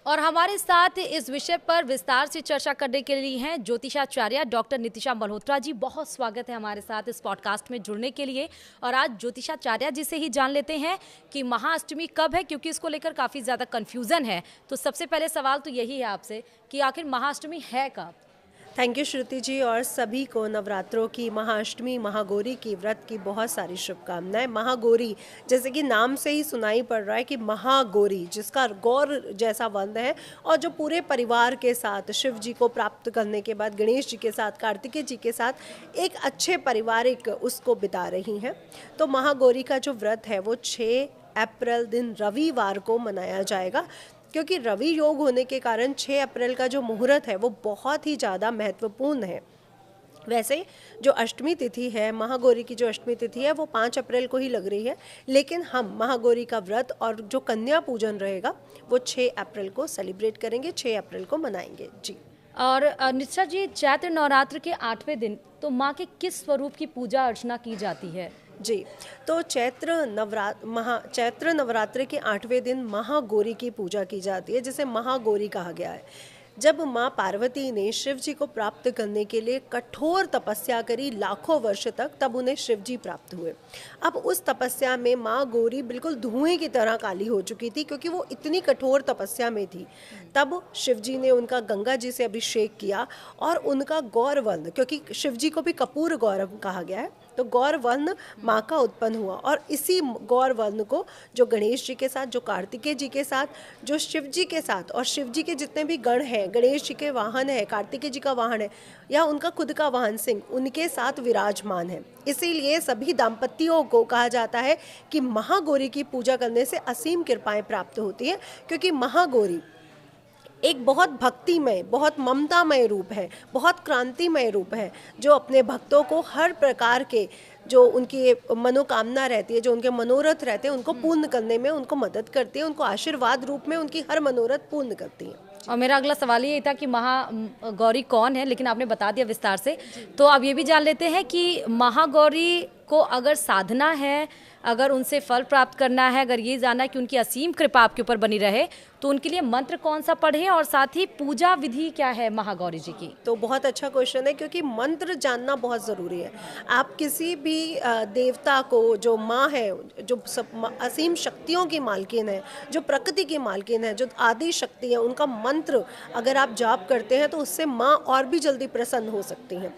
और हमारे साथ इस विषय पर विस्तार से चर्चा करने के लिए हैं ज्योतिषाचार्य डॉक्टर नितिशा मल्होत्रा जी। बहुत स्वागत है हमारे साथ इस पॉडकास्ट में जुड़ने के लिए। और आज ज्योतिषाचार्य जी से ही जान लेते हैं कि महाअष्टमी कब है, क्योंकि इसको लेकर काफ़ी ज़्यादा कन्फ्यूज़न है। तो सबसे पहले सवाल तो यही है आपसे कि आखिर महाअष्टमी है कब। थैंक यू श्रुति जी, और सभी को नवरात्रों की, महाअष्टमी, महागौरी की व्रत की बहुत सारी शुभकामनाएं। महागौरी जैसे कि नाम से ही सुनाई पड़ रहा है कि महागौरी, जिसका गौर जैसा वर्ण है और जो पूरे परिवार के साथ शिव जी को प्राप्त करने के बाद गणेश जी के साथ, कार्तिकेय जी के साथ एक अच्छे पारिवारिक उसको बिता रही हैं। तो महागौरी का जो व्रत है वो 6 अप्रैल दिन रविवार को मनाया जाएगा, क्योंकि रवि योग होने के कारण 6 अप्रैल का जो मुहूर्त है वो बहुत ही ज़्यादा महत्वपूर्ण है। वैसे जो अष्टमी तिथि है, महागौरी की जो अष्टमी तिथि है वो 5 अप्रैल को ही लग रही है, लेकिन हम महागौरी का व्रत और जो कन्या पूजन रहेगा वो 6 अप्रैल को सेलिब्रेट करेंगे, 6 अप्रैल को मनाएंगे जी। और नितिशा जी, चैत्र नवरात्र के 8वें दिन तो माँ के किस स्वरूप की पूजा अर्चना की जाती है। जी, तो चैत्र नवरात्र के 8वें दिन महागौरी की पूजा की जाती है, जिसे महागौरी कहा गया है। जब माँ पार्वती ने शिव जी को प्राप्त करने के लिए कठोर तपस्या करी लाखों वर्ष तक, तब उन्हें शिव जी प्राप्त हुए। अब उस तपस्या में माँ गौरी बिल्कुल धुएं की तरह काली हो चुकी थी, क्योंकि वो इतनी कठोर तपस्या में थी। तब शिव जी ने उनका गंगा जी से अभिषेक किया और उनका गौरवर्ण, क्योंकि शिव जी को भी कपूर गौरव कहा गया है, तो गौरवर्ण माँ का उत्पन्न हुआ। और इसी गौरवर्ण को जो गणेश जी के साथ, जो कार्तिकेय जी के साथ, जो शिव जी के साथ, और शिव जी के जितने भी गण हैं, गणेश जी के वाहन है, कार्तिकेय जी का वाहन है, या उनका खुद का वाहन सिंह, उनके साथ विराजमान है। इसीलिए सभी दाम्पत्यों को कहा जाता है कि महागौरी की पूजा करने से असीम कृपाएं प्राप्त होती हैं, क्योंकि महागौरी एक बहुत भक्तिमय, बहुत ममतामय रूप है, बहुत क्रांतिमय रूप है, जो अपने भक्तों को हर प्रकार के जो उनकी मनोकामना रहती है, जो उनके मनोरथ रहते हैं, उनको पूर्ण करने में उनको मदद करती है, उनको आशीर्वाद रूप में उनकी हर मनोरथ पूर्ण करती है। और मेरा अगला सवाल ये था कि महागौरी कौन है, लेकिन आपने बता दिया विस्तार से। तो अब ये भी जान लेते हैं कि महागौरी को अगर साधना है, अगर उनसे फल प्राप्त करना है, अगर ये जानना है कि उनकी असीम कृपा आपके ऊपर बनी रहे, तो उनके लिए मंत्र कौन सा पढ़े और साथ ही पूजा विधि क्या है महागौरी जी की। तो बहुत अच्छा क्वेश्चन है, क्योंकि मंत्र जानना बहुत ज़रूरी है। आप किसी भी देवता को, जो माँ है, जो सब असीम शक्तियों की मालकिन है, जो प्रकृति की मालकिन है, जो आदि शक्ति है, उनका मंत्र अगर आप जाप करते हैं तो उससे माँ और भी जल्दी प्रसन्न हो सकती हैं।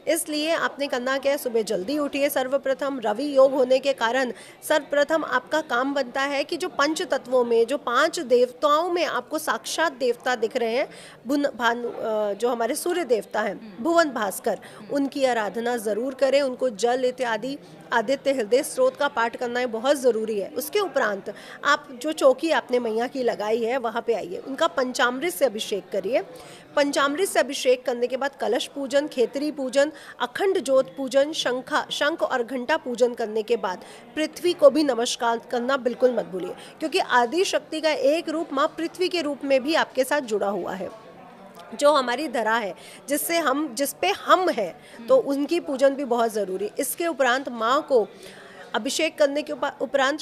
इसलिए आपने करना क्या है, सुबह जल्दी उठिए। सर्वप्रथम रवि योग होने के कारण सर्वप्रथम आपका काम बनता है कि जो पंच तत्वों में, जो 5 देवताओं में आपको साक्षात देवता दिख रहे हैं, जो हमारे सूर्य देवता हैं, भुवन भास्कर, उनकी आराधना ज़रूर करें। उनको जल इत्यादि आदित्य हृदय स्रोत का पाठ करना है, बहुत ज़रूरी है। उसके उपरांत आप जो चौकी आपने मैया की लगाई है वहाँ पे आइए, उनका पंचामृत से अभिषेक करिए। पंचामृत से अभिषेक करने के बाद कलश पूजन, खेतरी पूजन, अखंड ज्योत पूजन, शंख और घंटा पूजन करने के बाद पृथ्वी को भी नमस्कार करना बिल्कुल मत भूलिए, क्योंकि आदि शक्ति का एक रूप माँ पृथ्वी के रूप में भी आपके साथ जुड़ा हुआ है, जो हमारी धरा है, जिस पे हम हैं, तो उनकी पूजन भी बहुत ज़रूरी। इसके उपरांत माँ को अभिषेक करने के उपरांत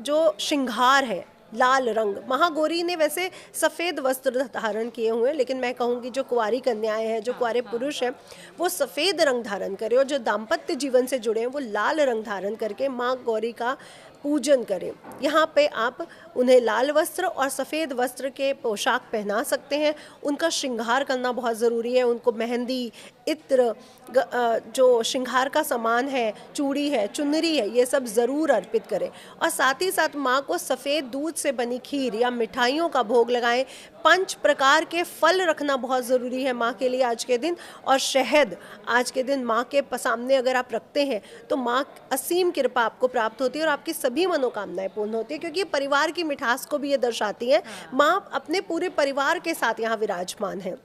जो श्रृंगार है, लाल रंग, महागौरी ने वैसे सफ़ेद वस्त्र धारण किए हुए हैं, लेकिन मैं कहूँगी जो कुंवारी कन्याएं हैं, जो कुंवारे पुरुष हैं, वो सफ़ेद रंग धारण करें, और जो दाम्पत्य जीवन से जुड़े हैं वो लाल रंग धारण करके माँ गौरी का पूजन करें। यहाँ पे आप उन्हें लाल वस्त्र और सफ़ेद वस्त्र के पोशाक पहना सकते हैं। उनका श्रृंगार करना बहुत ज़रूरी है। उनको मेहंदी, इत्र, जो श्रृंगार का सामान है, चूड़ी है, चुनरी है, ये सब ज़रूर अर्पित करें। और साथ ही साथ माँ को सफ़ेद दूध से बनी खीर या मिठाइयों का भोग लगाएं। 5 प्रकार के फल रखना बहुत ज़रूरी है माँ के लिए आज के दिन, और शहद आज के दिन माँ के सामने अगर आप रखते हैं तो माँ असीम कृपा आपको प्राप्त होती है और आपकी सभी मनोकामनाएं पूर्ण होती है, क्योंकि परिवार की मिठास को भी ये दर्शाती है। माँ अपने पूरे परिवार के साथ यहाँ विराजमान है।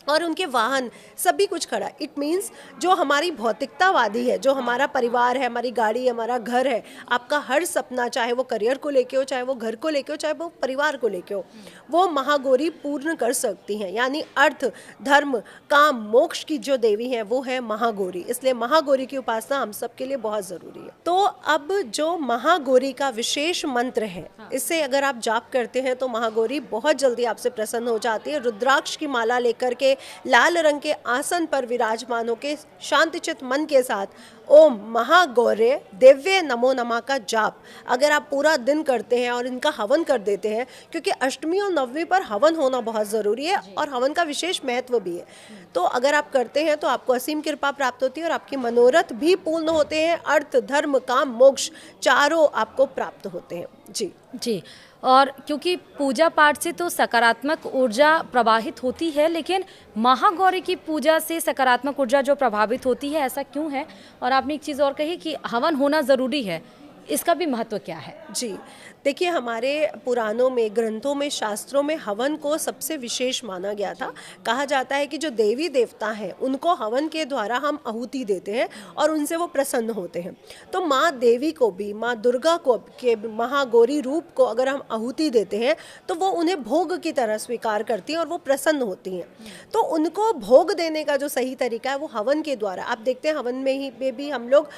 और उनके वाहन सभी कुछ खड़ा। इट मीन्स जो हमारी भौतिकतावादी है, जो हमारा परिवार है, हमारी गाड़ी, हमारा घर है, आपका हर सपना, चाहे वो करियर को लेके हो, चाहे वो घर को लेके हो, चाहे वो परिवार को लेके हो, वो महागौरी पूर्ण कर सकती हैं। यानी अर्थ, धर्म, काम, मोक्ष की जो देवी है वो है महागौरी। इसलिए महागौरी की उपासना हम सबके लिए बहुत ज़रूरी है। तो अब जो महागौरी का विशेष मंत्र है, इससे अगर आप जाप करते हैं तो महागौरी बहुत जल्दी आपसे प्रसन्न हो जाती है। रुद्राक्ष की माला लेकर के लाल रंग के आसन पर विराजमान होकर शांतिचित मन के साथ ओम महागौरे दिव्य नमो नमः का जाप अगर आप पूरा दिन करते हैं और इनका हवन कर देते हैं, क्योंकि अष्टमी और नवमी पर हवन होना बहुत ज़रूरी है और हवन का विशेष महत्व भी है, तो अगर आप करते हैं तो आपको असीम कृपा प्राप्त होती है और आपके मनोरथ भी पूर्ण होते हैं। अर्थ, धर्म, काम, मोक्ष चारों आपको प्राप्त होते हैं। जी जी। और क्योंकि पूजा पाठ से तो सकारात्मक ऊर्जा प्रवाहित होती है, लेकिन महागौरी की पूजा से सकारात्मक ऊर्जा जो प्रभावित होती है, ऐसा क्यों है? और आपने एक चीज़ और कही कि हवन होना ज़रूरी है, इसका भी महत्व क्या है? जी देखिए, हमारे पुराणों में, ग्रंथों में, शास्त्रों में हवन को सबसे विशेष माना गया था। कहा जाता है कि जो देवी देवता हैं उनको हवन के द्वारा हम आहुति देते हैं और उनसे वो प्रसन्न होते हैं। तो माँ देवी को भी, माँ दुर्गा को के महागौरी रूप को अगर हम आहुति देते हैं तो वो उन्हें भोग की तरह स्वीकार करती हैं और वो प्रसन्न होती हैं। तो उनको भोग देने का जो सही तरीका है वो हवन के द्वारा। आप देखते हैं हवन में भी हम लोग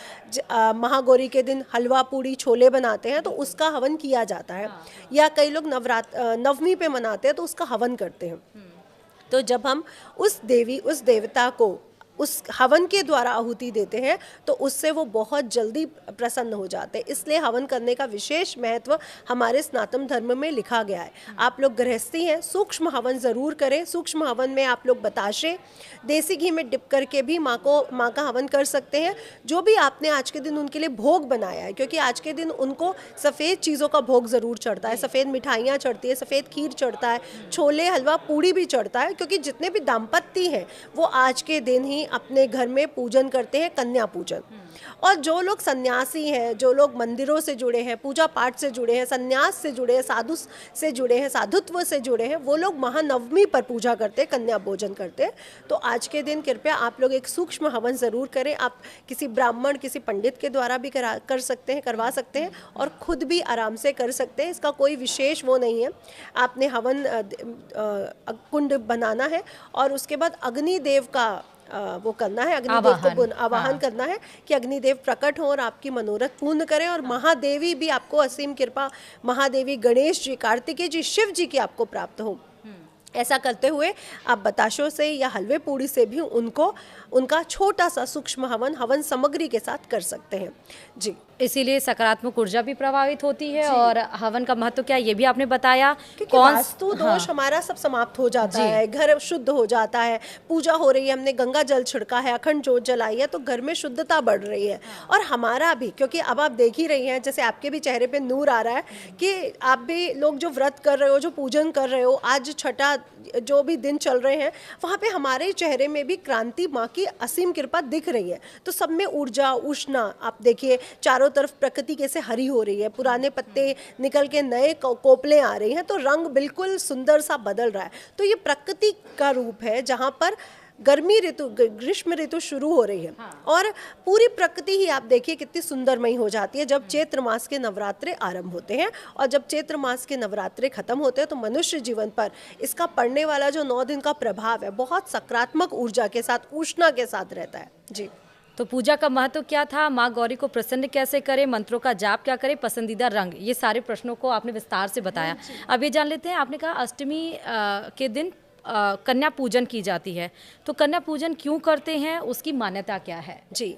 महागौरी के दिन हलवा, पूड़ी, छोले बनाते हैं तो उसका हवन किया जाता है। या कई लोग नवमी पे मनाते हैं तो उसका हवन करते हैं। तो जब हम उस देवी, उस देवता को उस हवन के द्वारा आहुति देते हैं तो उससे वो बहुत जल्दी प्रसन्न हो जाते हैं। इसलिए हवन करने का विशेष महत्व हमारे सनातन धर्म में लिखा गया है। आप लोग गृहस्थी हैं, सूक्ष्म हवन ज़रूर करें। सूक्ष्म हवन में आप लोग बताशे देसी घी में डिप करके भी माँ का हवन कर सकते हैं। जो भी आपने आज के दिन उनके लिए भोग बनाया है, क्योंकि आज के दिन उनको सफ़ेद चीज़ों का भोग ज़रूर चढ़ता है, सफ़ेद मिठाइयाँ चढ़ती है, सफ़ेद खीर चढ़ता है, छोले, हलवा, पूड़ी भी चढ़ता है, क्योंकि जितने भी दाम्पत्य हैं वो आज के दिन ही अपने घर में पूजन करते हैं, कन्या पूजन। और जो लोग सन्यासी हैं, जो लोग मंदिरों से जुड़े हैं, पूजा पाठ से जुड़े हैं, सन्यास से जुड़े हैं, साधु से जुड़े हैं, साधुत्व से जुड़े हैं, वो लोग महानवमी पर पूजा करते हैं, कन्या भोजन करते हैं। तो आज के दिन कृपया आप लोग एक सूक्ष्म हवन ज़रूर करें। आप किसी ब्राह्मण, किसी पंडित के द्वारा भी कर सकते हैं, करवा सकते हैं और खुद भी आराम से कर सकते हैं। इसका कोई विशेष वो नहीं है। आपने हवन कुंड बनाना है और उसके बाद अग्निदेव का वो करना है, अग्निदेव को आवाहन करना है कि अग्निदेव प्रकट हो और आपकी मनोरथ पूर्ण करें। और महादेवी भी आपको असीम कृपा, महादेवी, गणेश जी, कार्तिकेय जी, शिव जी की आपको प्राप्त हो। ऐसा करते हुए आप बताशों से या हलवे पूड़ी से भी उनका छोटा सा सूक्ष्म हवन सामग्री के साथ कर सकते हैं। जी, इसीलिए सकारात्मक ऊर्जा भी प्रभावित होती है। और हवन का महत्व क्या, ये भी आपने बताया। वास्तु दोष हमारा सब समाप्त हो जाता है, घर शुद्ध हो जाता है। पूजा हो रही है, हमने गंगा जल छिड़का है, अखंड जोत जलाई है, तो घर में शुद्धता बढ़ रही है। और हमारा भी, क्योंकि अब आप देख ही रही हैं, जैसे आपके भी चेहरे पे नूर आ रहा है कि आप भी लोग जो व्रत कर रहे हो, जो पूजन कर रहे हो, आज छठा जो भी दिन चल रहे हैं, वहाँ पे हमारे चेहरे में भी क्रांति, माँ की असीम कृपा दिख रही है। तो सब में ऊर्जा, उष्णा, आप देखिए चारों तरफ प्रकृति कैसे हरी हो रही है, पुराने पत्ते निकल के नए कोपले आ रही हैं, तो रंग बिल्कुल सुंदर सा बदल रहा है। तो ये प्रकृति का रूप है जहाँ पर गर्मी ऋतु, ग्रीष्म ऋतु शुरू हो रही है। और पूरी प्रकृति ही आप देखिए कितनी सुंदरमयी हो जाती है जब चैत्र मास के नवरात्रे आरंभ होते हैं। और जब चैत्र मास के नवरात्रे खत्म होते हैं तो मनुष्य जीवन पर इसका पड़ने वाला जो 9 दिन का प्रभाव है बहुत सकारात्मक ऊर्जा के साथ, उष्णा के साथ रहता है। जी, तो पूजा का महत्व क्या था, माँ गौरी को प्रसन्न कैसे करें, मंत्रों का जाप क्या करें, पसंदीदा रंग, ये सारे प्रश्नों को आपने विस्तार से बताया। अब ये जान लेते हैं, आपने कहा अष्टमी के दिन कन्या पूजन की जाती है, तो कन्या पूजन क्यों करते हैं, उसकी मान्यता क्या है? जी,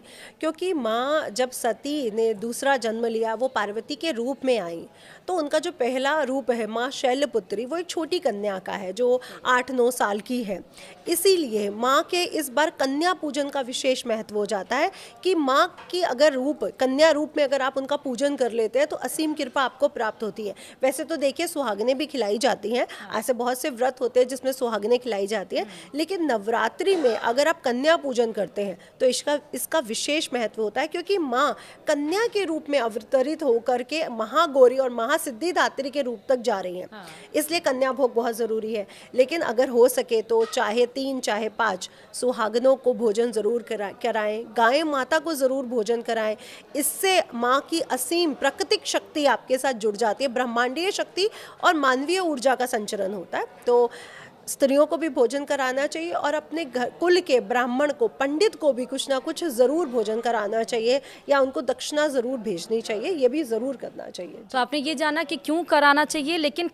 क्योंकि माँ जब सती ने दूसरा जन्म लिया, वो पार्वती के रूप में आई, तो उनका जो पहला रूप है माँ शैलपुत्री, वो एक छोटी कन्या का है जो 8-9 साल की है। इसीलिए माँ के इस बार कन्या पूजन का विशेष महत्व हो जाता है कि माँ की अगर रूप, कन्या रूप में अगर आप उनका पूजन कर लेते हैं तो असीम कृपा आपको प्राप्त होती है। वैसे तो देखिए सुहागनें भी खिलाई जाती हैं, ऐसे बहुत से व्रत होते हैं जिसमें सुहागनें खिलाई जाती है। लेकिन नवरात्रि में अगर आप कन्या पूजन करते हैं तो इसका विशेष महत्व होता है, क्योंकि माँ कन्या के रूप में अवतरित होकर के महागौरी और महासिद्धिदात्री के रूप तक जा रही हैं। इसलिए कन्या भोग बहुत ज़रूरी है। लेकिन अगर हो सके तो चाहे 3 चाहे 5 सुहागनों को भोजन ज़रूर कराएं, गाय माता को ज़रूर भोजन कराएं। इससे माँ की असीम प्राकृतिक शक्ति आपके साथ जुड़ जाती है, ब्रह्मांडीय शक्ति और मानवीय ऊर्जा का संचरण होता है। तो स्त्रियों को भी भोजन कराना चाहिए और अपने घर कुल के ब्राह्मण को, पंडित को भी कुछ ना कुछ ज़रूर भोजन कराना चाहिए या उनको दक्षिणा ज़रूर भेजनी चाहिए, ये भी ज़रूर करना चाहिए। तो आपने ये जाना कि क्यों कराना चाहिए, लेकिन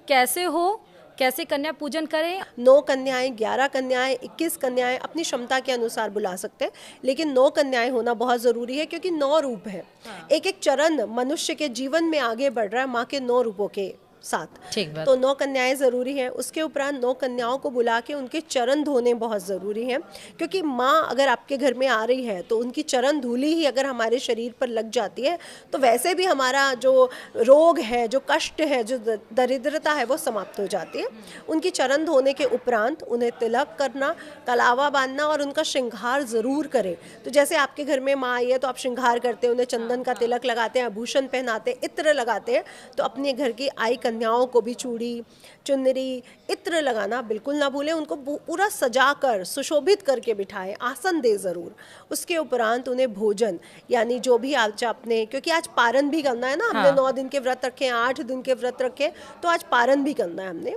कैसे कन्या पूजन करें? 9 कन्याएं, 11 कन्याएं, 21 कन्याएं अपनी क्षमता के अनुसार बुला सकते हैं, लेकिन 9 कन्याएं होना बहुत ज़रूरी है, क्योंकि 9 रूप है। एक एक चरण मनुष्य के जीवन में आगे बढ़ रहा है माँ के 9 रूपों के साथ। ठीक बात। तो 9 कन्याएं ज़रूरी हैं। उसके उपरांत 9 कन्याओं को बुला के उनके चरण धोने बहुत ज़रूरी हैं, क्योंकि माँ अगर आपके घर में आ रही है तो उनकी चरण धूली ही अगर हमारे शरीर पर लग जाती है तो वैसे भी हमारा जो रोग है, जो कष्ट है, जो दरिद्रता है, वो समाप्त हो जाती है। उनकी चरण धोने के उपरांत उन्हें तिलक करना, कलावा बांधना और उनका श्रृंगार ज़रूर करें। तो जैसे आपके घर में माँ आई है तो आप श्रृंगार करते हैं, उन्हें चंदन का तिलक लगाते हैं, आभूषण पहनाते हैं, इत्र लगाते हैं। तो अपने घर की आई कन्याओं को भी चूड़ी, चुनरी, इत्र लगाना बिल्कुल ना भूलें। उनको पूरा सजाकर सुशोभित करके बिठाएं, आसन दे ज़रूर। उसके उपरांत उन्हें भोजन, यानी जो भी आज आपने, क्योंकि आज पारण भी करना है ना, हमने 9 दिन के व्रत रखे, 8 दिन के व्रत रखे, तो आज पारण भी करना है हमने।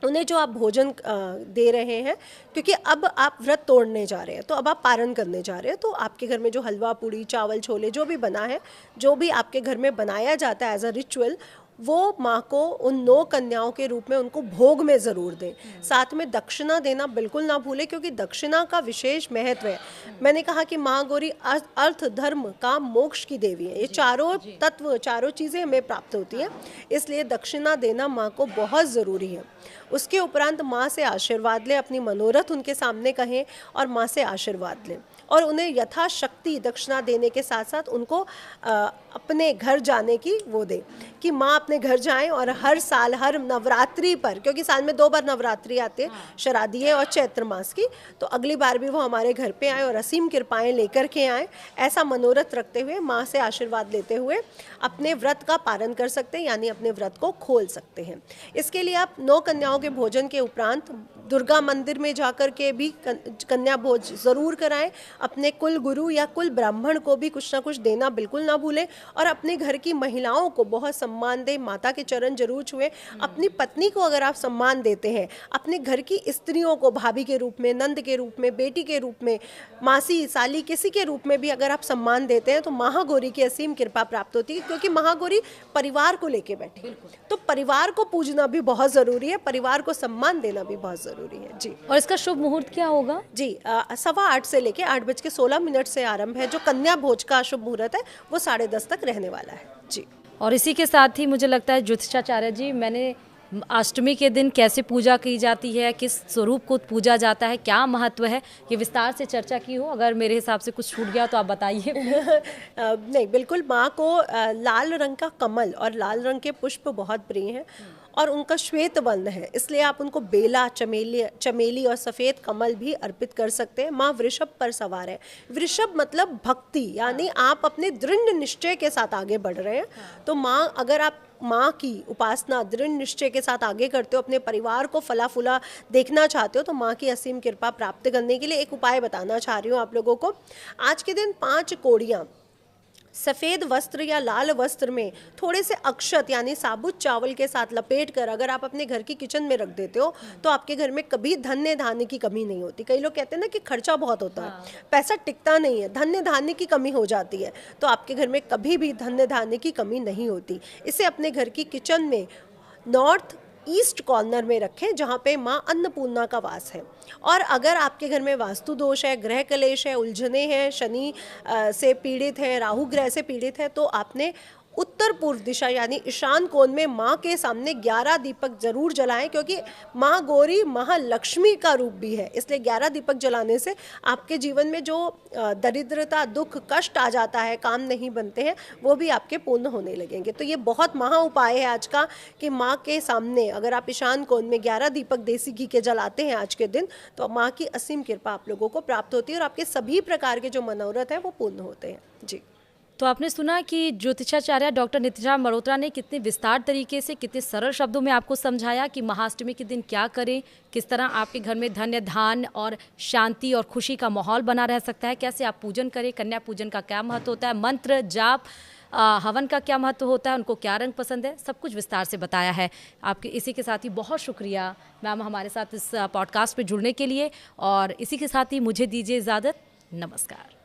उन्हें जो आप भोजन दे रहे हैं, क्योंकि अब आप व्रत तोड़ने जा रहे हैं, तो अब आप पारण करने जा रहे हैं, तो आपके घर में जो हलवा पूड़ी, चावल छोले जो भी बना है, जो भी आपके घर में बनाया जाता है एज अ रिचुअल, वो माँ को उन 9 कन्याओं के रूप में उनको भोग में ज़रूर दें। साथ में दक्षिणा देना बिल्कुल ना भूलें, क्योंकि दक्षिणा का विशेष महत्व है। मैंने कहा कि माँ गौरी अर्थ, धर्म, काम, मोक्ष की देवी है। ये चारों तत्व, चारों चीज़ें हमें प्राप्त होती हैं, इसलिए दक्षिणा देना माँ को बहुत ज़रूरी है। उसके उपरांत माँ से आशीर्वाद लें, अपनी मनोरथ उनके सामने कहें और माँ से आशीर्वाद लें, और उन्हें यथाशक्ति दक्षिणा देने के साथ साथ उनको अपने घर जाने की वो दें, कि माँ अपने घर जाएं और हर साल, हर नवरात्रि पर, क्योंकि साल में 2 बार नवरात्रि आते हैं, शारदीय और चैत्र मास की, तो अगली बार भी वो हमारे घर पे आए और असीम कृपाएं लेकर के आएँ। ऐसा मनोरथ रखते हुए, माँ से आशीर्वाद लेते हुए अपने व्रत का पारण कर सकते हैं, यानी अपने व्रत को खोल सकते हैं। इसके लिए आप 9 कन्याओं के भोजन के उपरांत दुर्गा मंदिर में जाकर के भी कन्या भोज ज़रूर कराएं। अपने कुल गुरु या कुल ब्राह्मण को भी कुछ ना कुछ देना बिल्कुल ना भूलें, और अपने घर की महिलाओं को बहुत सम्मान दें, माता के चरण जरूर छुएं। अपनी पत्नी को अगर आप सम्मान देते हैं, अपने घर की स्त्रियों को भाभी के रूप में, नंद के रूप में, बेटी के रूप में, मासी, साली, किसी के रूप में भी अगर आप सम्मान देते हैं तो महागौरी की असीम कृपा प्राप्त होती है, क्योंकि महागौरी परिवार को लेके बैठी। तो परिवार को पूजना भी बहुत ज़रूरी है, परिवार को सम्मान देना भी बहुत ज़रूरी है जी। और इसका शुभ मुहूर्त क्या होगा? जी 8:15 से लेके 8:16 से आरंभ है। जो कन्या भोज का शुभ मुहूर्त है वो 10:30 तक रहने वाला है जी। और इसी के साथ ही मुझे लगता है ज्योतिषाचार्य जी, मैंने अष्टमी के दिन कैसे पूजा की जाती है, किस स्वरूप को पूजा जाता है, क्या महत्व है, ये विस्तार से चर्चा की हो। अगर मेरे हिसाब से कुछ छूट गया तो आप बताइए। नहीं, बिल्कुल। माँ को लाल रंग का कमल और लाल रंग के पुष्प बहुत प्रिय हैं, और उनका श्वेत वर्ण है, इसलिए आप उनको बेला, चमेली और सफ़ेद कमल भी अर्पित कर सकते हैं। माँ वृषभ पर सवार है। वृषभ मतलब भक्ति, यानी आप अपने दृढ़ निश्चय के साथ आगे बढ़ रहे हैं। तो माँ, अगर आप माँ की उपासना दृढ़ निश्चय के साथ आगे करते हो, अपने परिवार को फला फूला देखना चाहते हो, तो माँ की असीम कृपा प्राप्त करने के लिए एक उपाय बताना चाह रही हूँ आप लोगों को। आज के दिन 5 कोड़ियाँ सफ़ेद वस्त्र या लाल वस्त्र में थोड़े से अक्षत यानी साबुत चावल के साथ लपेट कर अगर आप अपने घर की किचन में रख देते हो तो आपके घर में कभी धन्य धान्य की कमी नहीं होती। कई लोग कहते हैं ना कि खर्चा बहुत होता है, पैसा टिकता नहीं है, धन्य धान्य की कमी हो जाती है, तो आपके घर में कभी भी धन्य धान्य की कमी नहीं होती। इसे अपने घर की किचन में नॉर्थ ईस्ट कॉर्नर में रखें, जहाँ पे माँ अन्नपूर्णा का वास है। और अगर आपके घर में वास्तु दोष है, ग्रह कलेश है, उलझने हैं, शनि से पीड़ित है, राहु ग्रह से पीड़ित है, तो आपने उत्तर पूर्व दिशा यानी ईशान कोण में माँ के सामने 11 दीपक जरूर जलाएं, क्योंकि माँ गौरी महालक्ष्मी का रूप भी है, इसलिए 11 दीपक जलाने से आपके जीवन में जो दरिद्रता, दुख, कष्ट आ जाता है, काम नहीं बनते हैं, वो भी आपके पूर्ण होने लगेंगे। तो ये बहुत महा उपाय है आज का कि माँ के सामने अगर आप ईशान कोण में 11 दीपक देसी घी के जलाते हैं आज के दिन, तो माँ की असीम कृपा आप लोगों को प्राप्त होती है और आपके सभी प्रकार के जो मनोरथ हैं वो पूर्ण होते हैं। जी। तो आपने सुना कि ज्योतिषाचार्य डॉक्टर नितिशा मल्होत्रा ने कितने विस्तार तरीके से, कितने सरल शब्दों में आपको समझाया कि महाअष्टमी के दिन क्या करें, किस तरह आपके घर में धन्य धान और शांति और खुशी का माहौल बना रह सकता है, कैसे आप पूजन करें, कन्या पूजन का क्या महत्व होता है, मंत्र जाप हवन का क्या महत्व होता है, उनको क्या रंग पसंद है, सब कुछ विस्तार से बताया है। आपके इसी के साथ ही बहुत शुक्रिया मैम हमारे साथ इस पॉडकास्ट में जुड़ने के लिए, और इसी के साथ ही मुझे दीजिए इजाज़त। नमस्कार।